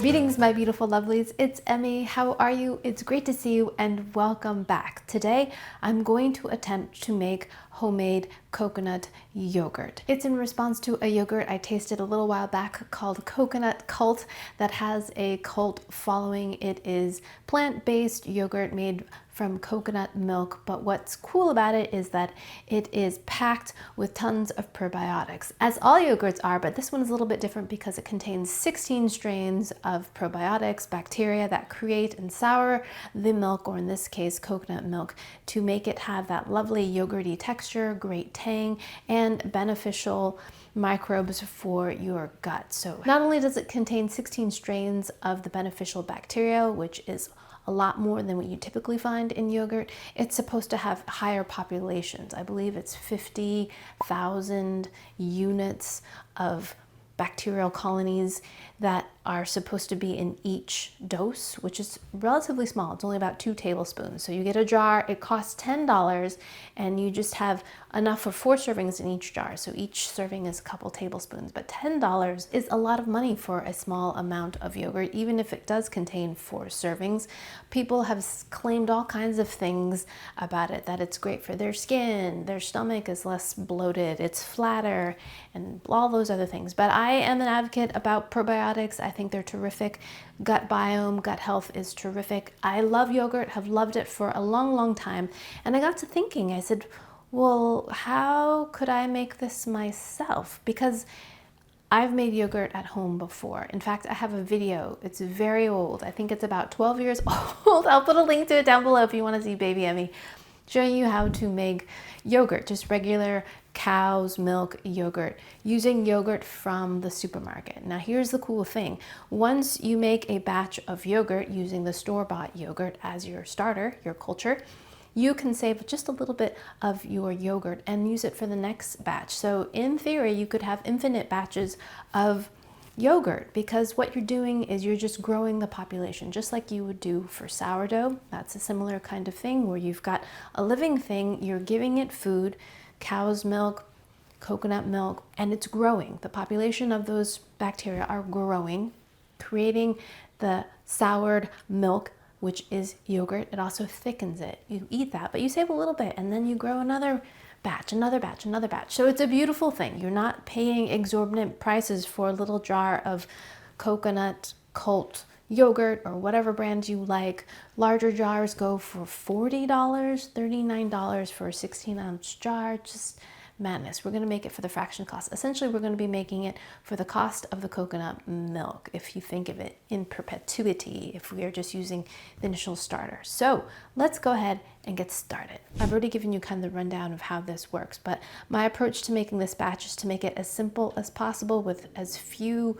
Greetings, my beautiful lovelies. It's Emmy. How are you? It's great to see you and welcome back. Today, I'm going to attempt to make homemade coconut yogurt. It's in response to a yogurt I tasted a little while back called Coconut Cult that has a cult following. It is plant-based yogurt made from coconut milk, but what's cool about it is that it is packed with tons of probiotics, as all yogurts are, but this one is a little bit different because it contains 16 strains of probiotics, bacteria that create and sour the milk, or in this case, coconut milk, to make it have that lovely yogurty texture, great tang, and beneficial microbes for your gut. So not only does it contain 16 strains of the beneficial bacteria, which is a lot more than what you typically find in yogurt, it's supposed to have higher populations. I believe it's 50,000 units of bacterial colonies that are supposed to be in each dose, which is relatively small. It's only about 2 tablespoons. So you get a jar, it costs $10, and you just have enough for 4 servings in each jar. So each serving is a couple tablespoons, but $10 is a lot of money for a small amount of yogurt, even if it does contain 4 servings. People have claimed all kinds of things about it, that it's great for their skin, their stomach is less bloated, it's flatter, and all those other things. But I am an advocate about probiotics. I think they're terrific. Gut biome, gut health is terrific. I love yogurt, have loved it for a long, long time. And I got to thinking, I said, well, how could I make this myself? Because I've made yogurt at home before. In fact, I have a video. It's very old. I think it's about 12 years old. I'll put a link to it down below if you want to see baby Emmy showing you how to make yogurt, just regular cow's milk yogurt, using yogurt from the supermarket. Now here's the cool thing. Once you make a batch of yogurt using the store-bought yogurt as your starter, your culture, you can save just a little bit of your yogurt and use it for the next batch. So in theory, you could have infinite batches of yogurt, because what you're doing is you're just growing the population, just like you would do for sourdough. That's a similar kind of thing where you've got a living thing, you're giving it food, cow's milk, coconut milk, and it's growing. The population of those bacteria are growing, creating the soured milk, which is yogurt. It also thickens it. You eat that, but you save a little bit, and then you grow another batch, another batch, another batch. So it's a beautiful thing. You're not paying exorbitant prices for a little jar of Coconut Cult yogurt or whatever brand you like. Larger jars go for $40, $39 for a 16-ounce jar. Just madness. We're going to make it for the fraction cost. Essentially, we're going to be making it for the cost of the coconut milk, if you think of it in perpetuity, if we are just using the initial starter. So let's go ahead and get started. I've already given you kind of the rundown of how this works, but my approach to making this batch is to make it as simple as possible with as few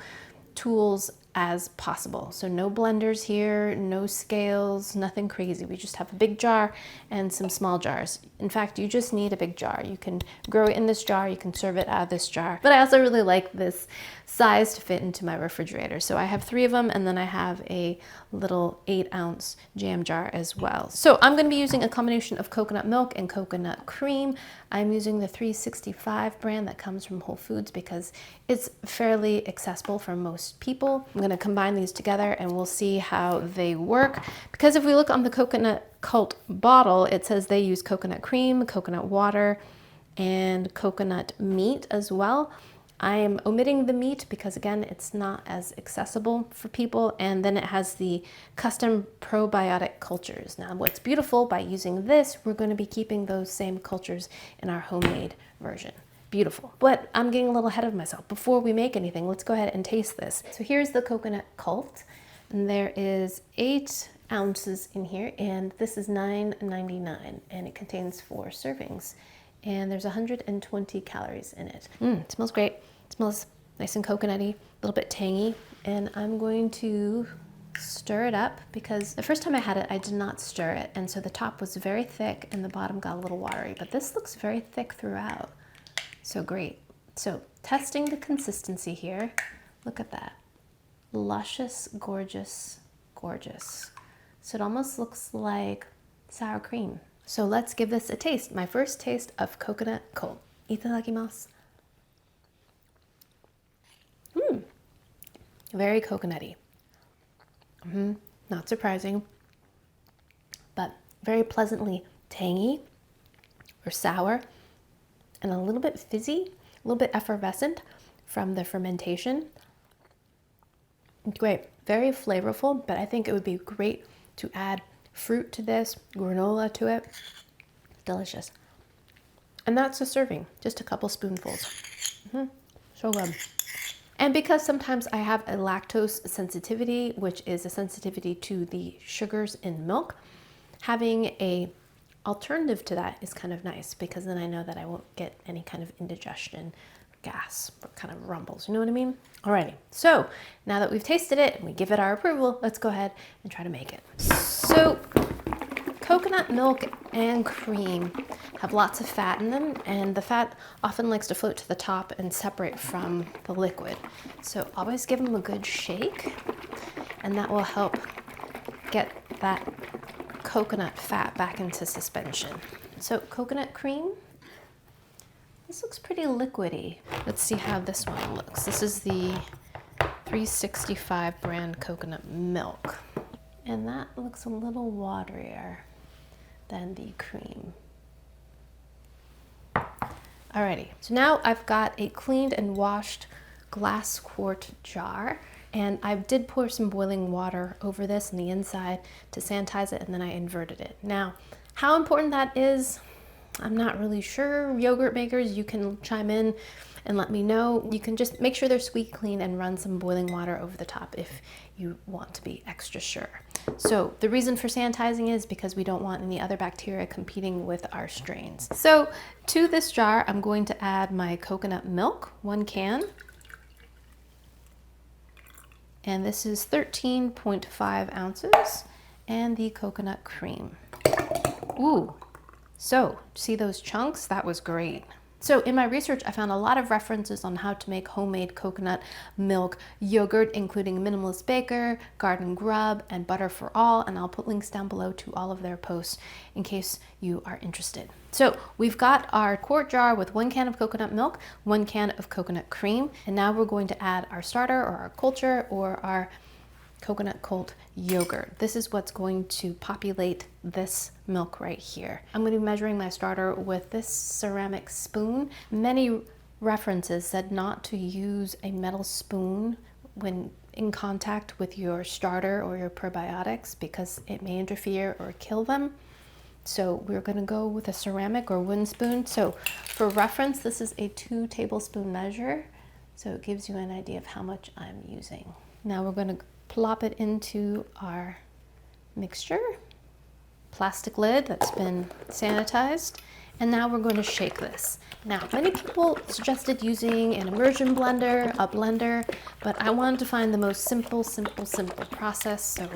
tools as possible. So no blenders here, no scales, nothing crazy. We just have a big jar and some small jars. In fact, you just need a big jar. You can grow it in this jar, you can serve it out of this jar. But I also really like this size to fit into my refrigerator. So I have 3 of them, and then I have a little 8-ounce jam jar as well. So I'm going to be using a combination of coconut milk and coconut cream. I'm using the 365 brand that comes from Whole Foods because it's fairly accessible for most people. I'm going to combine these together and we'll see how they work. Because if we look on the Coconut Cult bottle, it says they use coconut cream, coconut water, and coconut meat as well. I am omitting the meat because, again, it's not as accessible for people. And then it has the custom probiotic cultures. Now, what's beautiful by using this, we're going to be keeping those same cultures in our homemade version. Beautiful. But I'm getting a little ahead of myself. Before we make anything, let's go ahead and taste this. So here's the Coconut Cult, and there is 8 ounces in here, and this is $9.99, and it contains 4 servings. And there's 120 calories in it. It smells great. It smells nice and coconutty, a little bit tangy. And I'm going to stir it up because the first time I had it, I did not stir it. And so the top was very thick and the bottom got a little watery, but this looks very thick throughout. So great. So testing the consistency here. Look at that. Luscious, gorgeous, gorgeous. So it almost looks like sour cream. So let's give this a taste. My first taste of Coconut Cult. Itadakimasu. Very coconutty. Not surprising, but very pleasantly tangy or sour and a little bit fizzy, a little bit effervescent from the fermentation. Great, very flavorful, but I think it would be great to add fruit to this, granola to it. Delicious. And that's a serving, just a couple spoonfuls. So good. And because sometimes I have a lactose sensitivity, which is a sensitivity to the sugars in milk, having a alternative to that is kind of nice, because then I know that I won't get any kind of indigestion, gas, or kind of rumbles, you know what I mean? Alrighty, so now that we've tasted it and we give it our approval, let's go ahead and try to make it. So coconut milk and cream have lots of fat in them, and the fat often likes to float to the top and separate from the liquid. So always give them a good shake, and that will help get that coconut fat back into suspension. So coconut cream, this looks pretty liquidy. Let's see how this one looks. This is the 365 brand coconut milk, and that looks a little waterier than the cream. Alrighty, so now I've got a cleaned and washed glass quart jar, and I did pour some boiling water over this on the inside to sanitize it, and then I inverted it. Now, how important that is, I'm not really sure. Yogurt makers, you can chime in and let me know. You can just make sure they're squeaky clean and run some boiling water over the top if you want to be extra sure. So the reason for sanitizing is because we don't want any other bacteria competing with our strains. So to this jar, I'm going to add my coconut milk, 1 can. And this is 13.5 ounces, and the coconut cream. Ooh, so see those chunks? That was great. So in my research, I found a lot of references on how to make homemade coconut milk yogurt, including Minimalist Baker, Garden Grub, and Butter for All, and I'll put links down below to all of their posts in case you are interested. So we've got our quart jar with 1 can of coconut milk, 1 can of coconut cream, and now we're going to add our starter or our culture or our coconut cold yogurt. This is what's going to populate this milk right here. I'm going to be measuring my starter with this ceramic spoon. Many references said not to use a metal spoon when in contact with your starter or your probiotics because it may interfere or kill them. So we're going to go with a ceramic or wooden spoon. So for reference, this is a 2 tablespoon measure. So it gives you an idea of how much I'm using. Now we're going to plop it into our mixture, plastic lid that's been sanitized, and now we're going to shake this. Now, many people suggested using an immersion blender, a blender, but I wanted to find the most simple process, so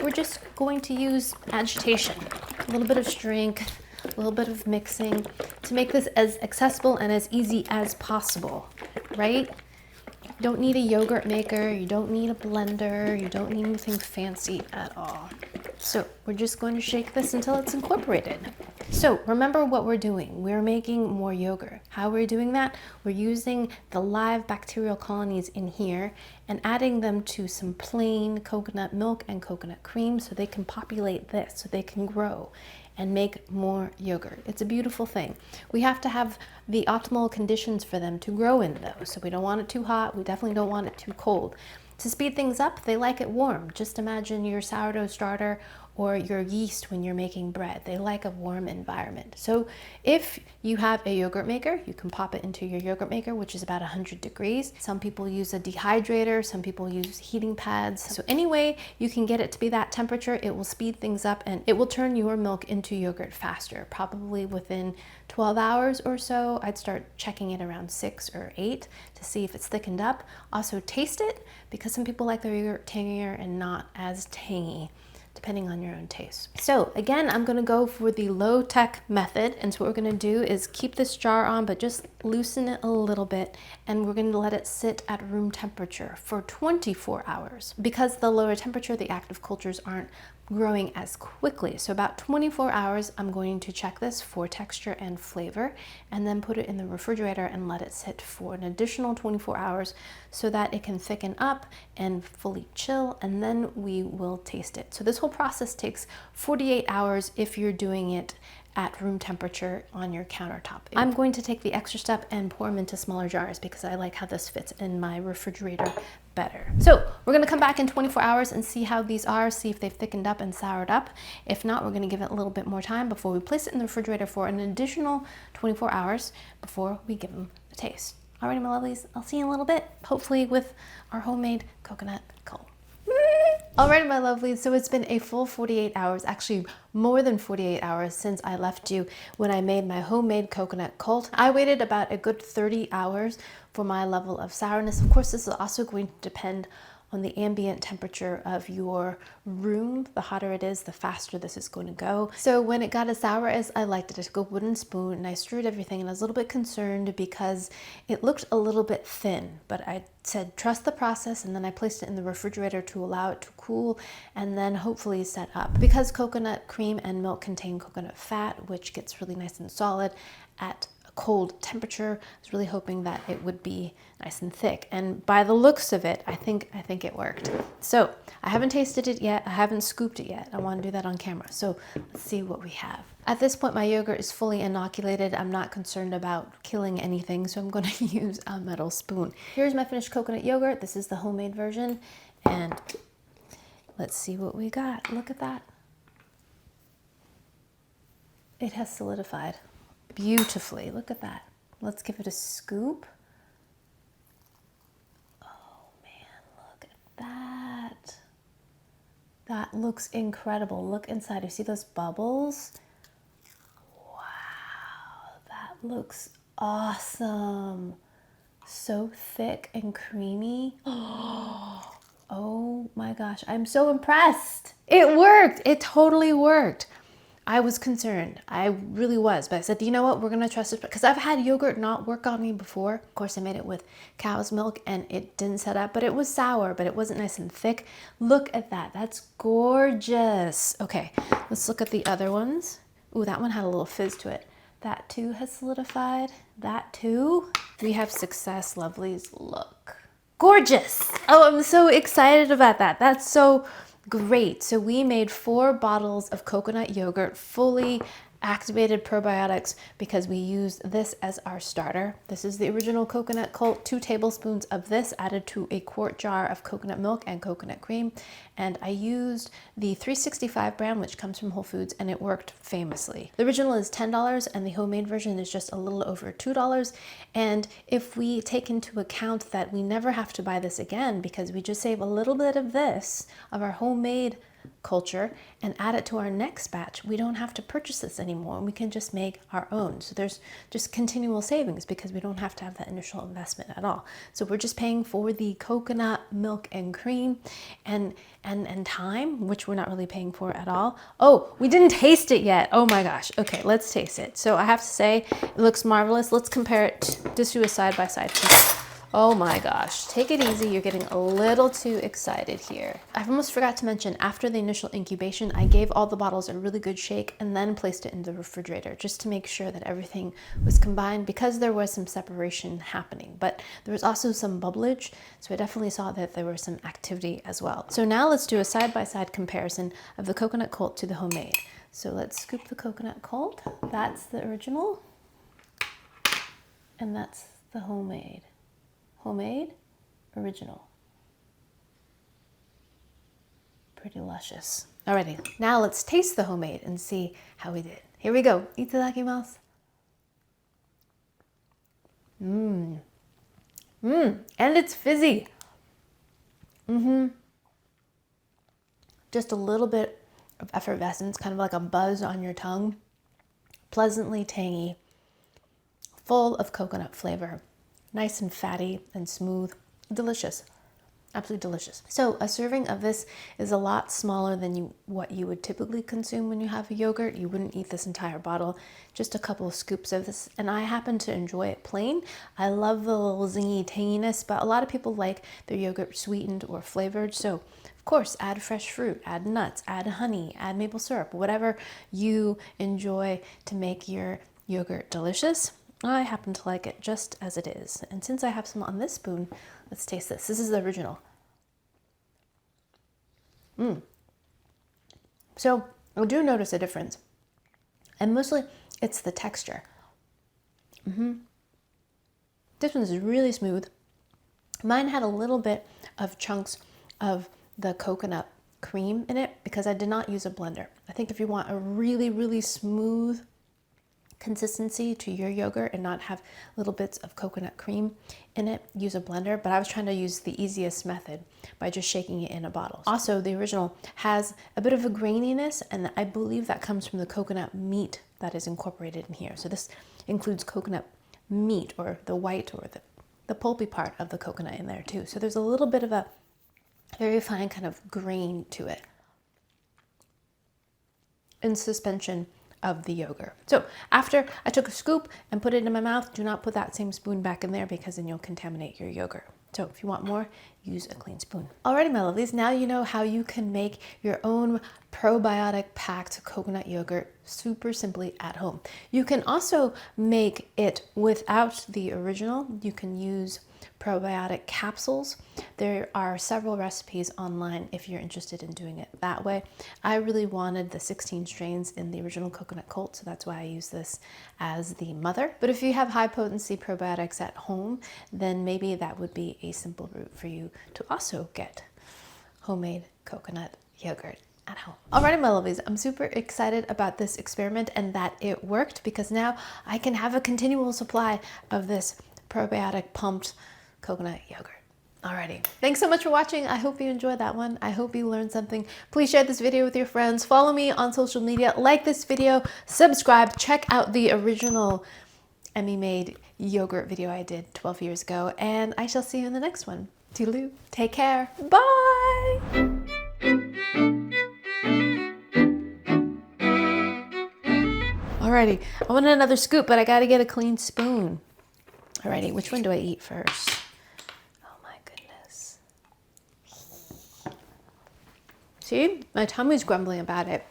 we're just going to use agitation, a little bit of strength, a little bit of mixing to make this as accessible and as easy as possible, right? You don't need a yogurt maker, you don't need a blender, you don't need anything fancy at all. So we're just going to shake this until it's incorporated. So remember what we're doing. We're making more yogurt. How are we doing that? We're using the live bacterial colonies in here and adding them to some plain coconut milk and coconut cream so they can populate this, so they can grow and make more yogurt. It's a beautiful thing. We have to have the optimal conditions for them to grow in though. So we don't want it too hot, we definitely don't want it too cold. To speed things up, they like it warm. Just imagine your sourdough starter or your yeast when you're making bread. They like a warm environment. So if you have a yogurt maker, you can pop it into your yogurt maker, which is about 100 degrees. Some people use a dehydrator, some people use heating pads. So any way you can get it to be that temperature, it will speed things up and it will turn your milk into yogurt faster, probably within 12 hours or so. I'd start checking it around 6 or 8 to see if it's thickened up. Also taste it, because some people like their yogurt tangier and not as tangy. depending on your own taste. So again, I'm gonna go for the low-tech method. And so what we're gonna do is keep this jar on, but just loosen it a little bit. And we're gonna let it sit at room temperature for 24 hours. Because the lower temperature, the active cultures aren't growing as quickly. So about 24 hours, I'm going to check this for texture and flavor, and then put it in the refrigerator and let it sit for an additional 24 hours so that it can thicken up and fully chill, and then we will taste it. So this whole process takes 48 hours if you're doing it at room temperature on your countertop. I'm going to take the extra step and pour them into smaller jars because I like how this fits in my refrigerator better. So we're gonna come back in 24 hours and see how these are, see if they've thickened up and soured up. If not, we're gonna give it a little bit more time before we place it in the refrigerator for an additional 24 hours before we give them a taste. Alrighty, my lovelies, I'll see you in a little bit, hopefully with our homemade coconut cold. Alright, my lovelies, so it's been a full 48 hours, actually more than 48 hours since I left you when I made my homemade coconut cult. I waited about a good 30 hours for my level of sourness. Of course, this is also going to depend on the ambient temperature of your room. The hotter it is, the faster this is going to go. So when it got as sour as I liked it, I took a wooden spoon and I stirred everything, and I was a little bit concerned because it looked a little bit thin, but I said trust the process, and then I placed it in the refrigerator to allow it to cool and then hopefully set up. Because coconut cream and milk contain coconut fat, which gets really nice and solid at a cold temperature, I was really hoping that it would be nice and thick, and by the looks of it, I think it worked. So I haven't tasted it yet, I haven't scooped it yet. I want to do that on camera. So let's see what we have. At this point, my yogurt is fully inoculated. I'm not concerned about killing anything, so I'm going to use a metal spoon. Here's my finished coconut yogurt. This is the homemade version, and let's see what we got. Look at that. It has solidified beautifully. Look at that. Let's give it a scoop. Oh man, look at that. That looks incredible. Look inside. You see those bubbles? Wow, that looks awesome. So thick and creamy. Oh my gosh, I'm so impressed. It worked. It totally worked. I was concerned. I really was, but I said, you know what? We're going to trust it, because I've had yogurt not work on me before. Of course, I made it with cow's milk and it didn't set up, but it was sour, but it wasn't nice and thick. Look at that. That's gorgeous. Okay, let's look at the other ones. Ooh, that one had a little fizz to it. That too has solidified. That too. We have success, lovelies. Look. Gorgeous. Oh, I'm so excited about that. That's so great. So we made 4 bottles of coconut yogurt, fully activated probiotics, because we used this as our starter. This is the original coconut cult. 2 tablespoons of this added to a quart jar of coconut milk and coconut cream. And I used the 365 brand, which comes from Whole Foods, and it worked famously. The original is $10 and the homemade version is just a little over $2. And if we take into account that we never have to buy this again, because we just save a little bit of this, of our homemade culture, and add it to our next batch, we don't have to purchase this anymore, and we can just make our own. So there's just continual savings because we don't have to have that initial investment at all. So we're just paying for the coconut milk and cream and time, which we're not really paying for at all. Oh, we didn't taste it yet. Oh my gosh. Okay, let's taste it. So I have to say, it looks marvelous. Let's compare it, just do a side-by-side compare. Oh my gosh, take it easy. You're getting a little too excited here. I almost forgot to mention, after the initial incubation, I gave all the bottles a really good shake and then placed it in the refrigerator just to make sure that everything was combined, because there was some separation happening, but there was also some bubblage. So I definitely saw that there was some activity as well. So now let's do a side-by-side comparison of the coconut cult to the homemade. So let's scoop the coconut cult. That's the original, and that's the homemade. Homemade, original. Pretty luscious. Alrighty, now let's taste the homemade and see how we did. Here we go. Itadakimasu. And it's fizzy. Just a little bit of effervescence, kind of like a buzz on your tongue. Pleasantly tangy, full of coconut flavor. Nice and fatty and smooth, delicious. Absolutely delicious. So a serving of this is a lot smaller than what you would typically consume when you have a yogurt. You wouldn't eat this entire bottle, just a couple of scoops of this. And I happen to enjoy it plain. I love the little zingy tanginess, but a lot of people like their yogurt sweetened or flavored. So of course, add fresh fruit, add nuts, add honey, add maple syrup, whatever you enjoy to make your yogurt delicious. I happen to like it just as it is. And since I have some on this spoon, let's taste this. This is the original. So I do notice a difference. And mostly it's the texture. This one is really smooth. Mine had a little bit of chunks of the coconut cream in it because I did not use a blender. I think if you want a really, really smooth consistency to your yogurt and not have little bits of coconut cream in it, use a blender. But I was trying to use the easiest method by just shaking it in a bottle. Also, the original has a bit of a graininess, and I believe that comes from the coconut meat that is incorporated in here. So this includes coconut meat, or the white or the pulpy part of the coconut in there too. So there's a little bit of a very fine kind of grain to it in suspension of the yogurt. So after I took a scoop and put it in my mouth, do not put that same spoon back in there because then you'll contaminate your yogurt. So if you want more, use a clean spoon. Alrighty, my lovelies, now you know how you can make your own probiotic packed coconut yogurt super simply at home. You can also make it without the original. You can use probiotic capsules. There are several recipes online if you're interested in doing it that way. I really wanted the 16 strains in the original coconut cult, so that's why I use this as the mother. But if you have high potency probiotics at home, then maybe that would be a simple route for you to also get homemade coconut yogurt at home. Alrighty, my lovelies, I'm super excited about this experiment and that it worked, because now I can have a continual supply of this probiotic pumped coconut yogurt. Alrighty, thanks so much for watching. I hope you enjoyed that one. I hope you learned something. Please share this video with your friends. Follow me on social media, like this video, subscribe, check out the original Emmy made yogurt video I did 12 years ago, and I shall see you in the next one. Toodaloo, take care, bye! Alrighty, I want another scoop, but I gotta get a clean spoon. Alrighty, which one do I eat first? Oh my goodness. See, my tummy's grumbling about it.